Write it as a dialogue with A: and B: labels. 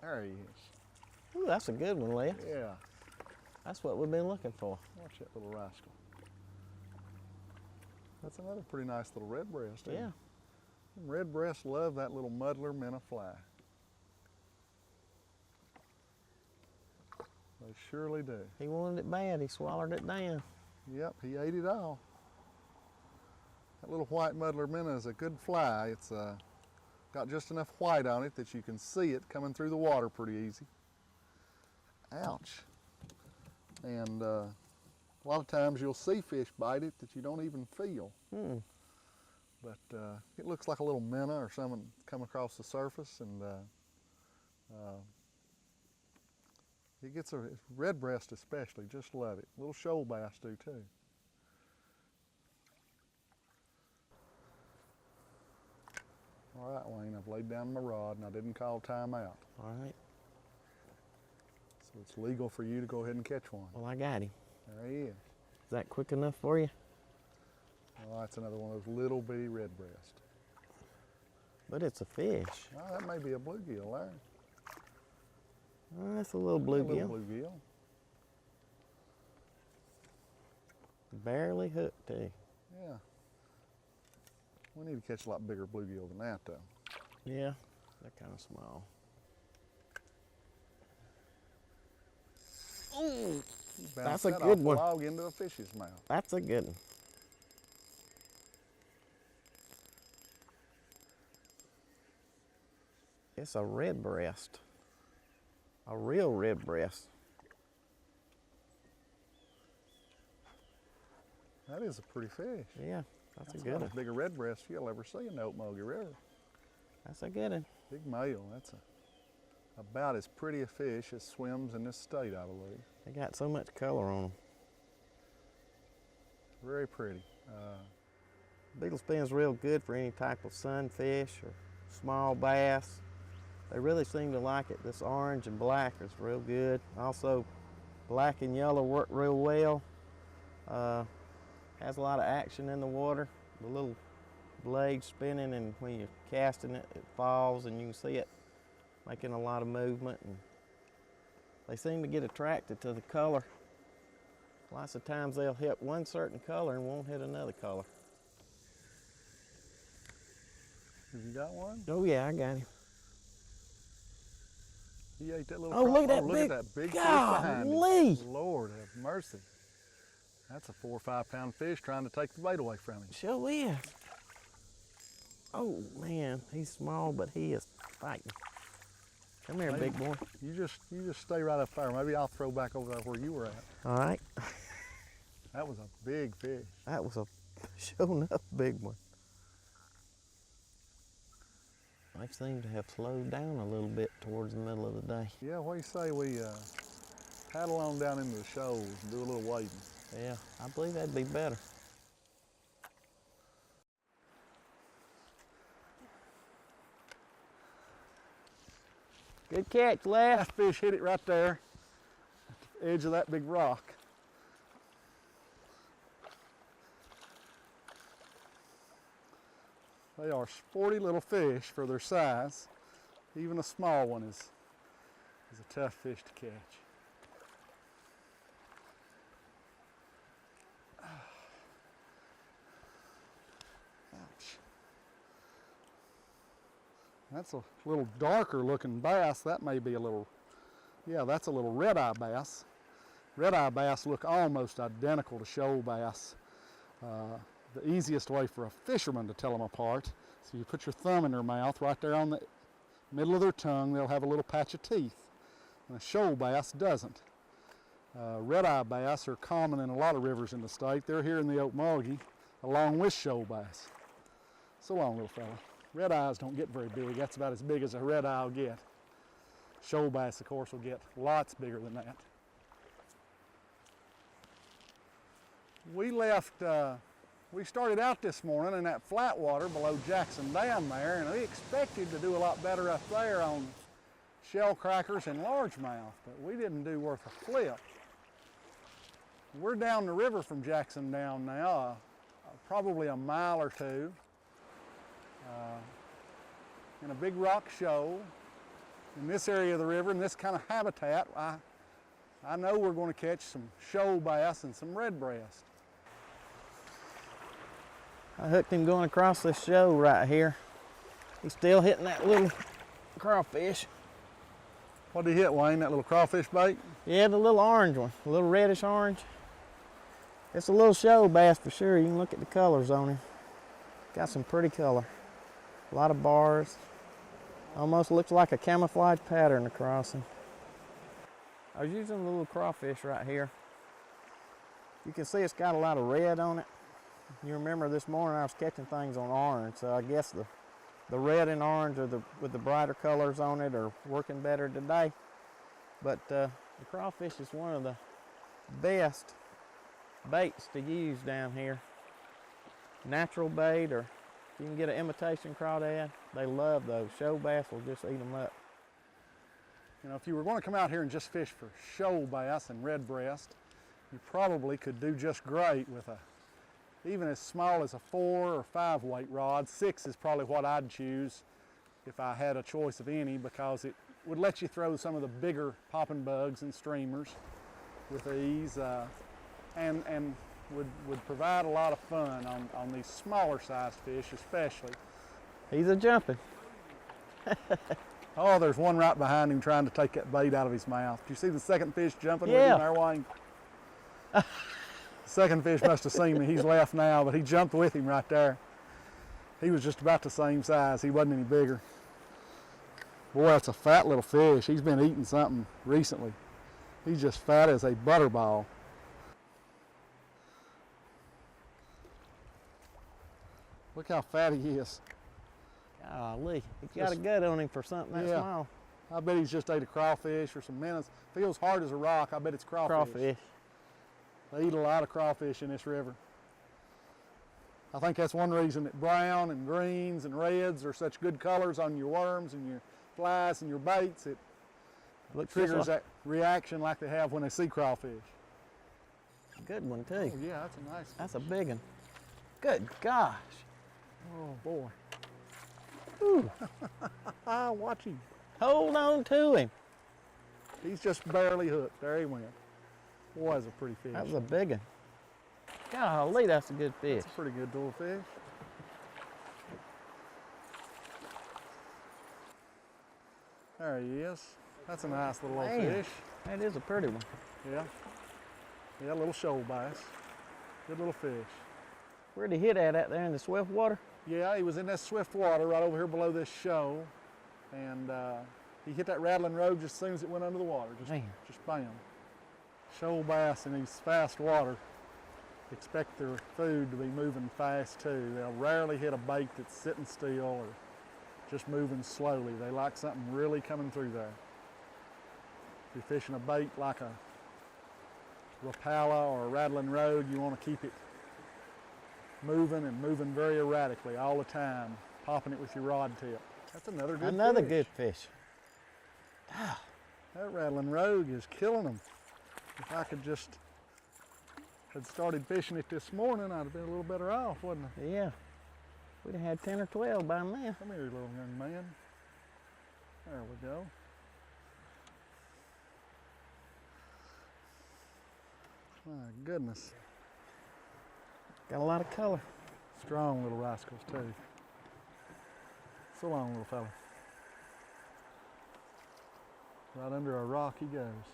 A: There he is.
B: Ooh, that's a good one, Les.
A: Yeah.
B: That's what we've been looking for.
A: Watch that little rascal. That's another pretty nice little redbreast.
B: Yeah.
A: Redbreasts love that little muddler minnow fly. They surely do.
B: He wanted it bad. He swallowed it down.
A: Yep, he ate it all. That little white muddler minnow is a good fly. It's got just enough white on it that you can see it coming through the water pretty easy. Ouch. And a lot of times you'll see fish bite it that you don't even feel. But it looks like a little minnow or something come across the surface, and it gets a redbreast especially, just love it. Little shoal bass do too. All right, Wayne, I've laid down my rod and I didn't call time out.
B: All right.
A: So it's legal for you to go ahead and catch one.
B: Well, I got him.
A: There he is.
B: Is that quick enough for you?
A: Oh, that's another one of those little bitty redbreast.
B: But it's a fish.
A: Oh, that may be a bluegill there.
B: Oh, that's a little bluegill.
A: A little bluegill.
B: Barely hooked too.
A: Yeah. We need to catch a lot bigger bluegill than that, though.
B: Yeah, they're kind of small. Ooh, that's a good one.
A: Log into a fish's mouth.
B: That's a good one. It's a redbreast. A real redbreast.
A: That is a pretty fish.
B: Yeah, that's a good
A: one.
B: one.
A: That's bigger redbreast you'll ever see in the Ocmulgee River.
B: That's a good one.
A: Big male. That's about as pretty a fish as swims in this state, I believe.
B: They got so much color on them.
A: Very pretty.
B: Beagle spin's real good for any type of sunfish or small bass. They really seem to like it. This orange and black is real good. Also, black and yellow work real well. Has a lot of action in the water. The little blade spinning, and when you're casting it, it falls and you can see it making a lot of movement. And they seem to get attracted to the color. Lots of times they'll hit one certain color and won't hit another color.
A: Have you got one?
B: Oh yeah, I got him.
A: He ate that little.
B: Oh, look at
A: look
B: that
A: at that big fish
B: God,
A: behind him.
B: Lee.
A: Lord have mercy. That's a 4 or 5 pound fish trying to take the bait away from him.
B: Sure is. Oh man, he's small, but he is fighting. Come here, big boy.
A: You just stay right up there. Maybe I'll throw back over there where you were at.
B: All right.
A: That was a big fish.
B: That was a sure enough big one. They seem to have slowed down a little bit towards the middle of the day.
A: Yeah, what do you say we paddle on down into the shoals and do a little wading?
B: Yeah, I believe that'd be better. Good catch, Les.
A: That fish hit it right there at the edge of that big rock. They are sporty little fish for their size. Even a small one is a tough fish to catch. Ouch. That's a little darker looking bass. That may be a little, yeah, that's a little red-eye bass. Red-eye bass look almost identical to shoal bass. The easiest way for a fisherman to tell them apart, so you put your thumb in their mouth, right there on the middle of their tongue, they'll have a little patch of teeth. And a shoal bass doesn't. Red-eye bass are common in a lot of rivers in the state. They're here in the Ocmulgee, along with shoal bass. So long, little fella. Red eyes don't get very big. That's about as big as a red eye will get. Shoal bass, of course, will get lots bigger than that. We started out this morning in that flat water below Jackson Dam there, and we expected to do a lot better up there on shell crackers and largemouth, but we didn't do worth a flip. We're down the river from Jackson Dam now, probably a mile or two, in a big rock shoal. in this area of the river, in this kind of habitat, I know we're going to catch some shoal bass and some redbreast.
B: I hooked him going across this shoal right here. He's still hitting that little crawfish.
A: What did he hit, Wayne? That little crawfish bait?
B: Yeah, the little orange one, a little reddish orange. It's a little shoal bass for sure. You can look at the colors on him. Got some pretty color. A lot of bars. Almost looks like a camouflage pattern across him. I was using a little crawfish right here. You can see it's got a lot of red on it. You remember this morning I was catching things on orange, so I guess the red and orange with the brighter colors on it are working better today. But the crawfish is one of the best baits to use down here. Natural bait, or if you can get an imitation crawdad, they love those. Shoal bass will just eat them up.
A: You know, if you were going to come out here and just fish for shoal bass and redbreast, you probably could do just great with even as small as a 4 or 5 weight rod. 6 is probably what I'd choose if I had a choice of any, because it would let you throw some of the bigger popping bugs and streamers with ease, and would provide a lot of fun on these smaller sized fish especially.
B: He's a jumping.
A: Oh, there's one right behind him trying to take that bait out of his mouth. Do you see the second fish jumping with
B: Yeah.
A: him there, Wayne? Second fish must have seen me. He's left now, but he jumped with him right there. He was just about the same size. He wasn't any bigger. Boy, that's a fat little fish. He's been eating something recently. He's just fat as a butterball. Look how fat he is.
B: Golly, he's got a gut on him for something that small.
A: I bet he's just ate a crawfish or some minnows. Feels hard as a rock. I bet it's crawfish.
B: Crawfish.
A: They eat a lot of crawfish in this river. I think that's one reason that brown and greens and reds are such good colors on your worms and your flies and your baits. It triggers that reaction like they have when they see crawfish.
B: Good one too.
A: Oh yeah, that's a nice one.
B: That's a big one. Good gosh.
A: Oh boy.
B: Ooh.
A: Watch him.
B: Hold on to him.
A: He's just barely hooked. There he went. Boy, that's a pretty fish.
B: That was a big one. Golly, that's a good fish.
A: That's a pretty good little fish. There he is. That's a nice little old fish.
B: That is a pretty one.
A: Yeah. Yeah, a little shoal bass. Good little fish.
B: Where'd he hit at there in the swift water?
A: Yeah, he was in that swift water right over here below this shoal. And he hit that rattling road just as soon as it went under the water. Just bam. Shoal bass in these fast water expect their food to be moving fast too. They'll rarely hit a bait that's sitting still or just moving slowly. They like something really coming through there. If you're fishing a bait like a Rapala or a rattling road, you want to keep it moving and moving very erratically all the time, popping it with your rod tip. That's another good fish.
B: Good fish. Ah.
A: That rattling rogue is killing them. If I could just had started fishing it this morning, I'd have been a little better off, wouldn't I?
B: Yeah. We'd have had 10 or 12 by now.
A: Come here, little young man. There we go. My goodness.
B: Got a lot of color.
A: Strong little rascals too. So long, little fella. Right under a rock he goes.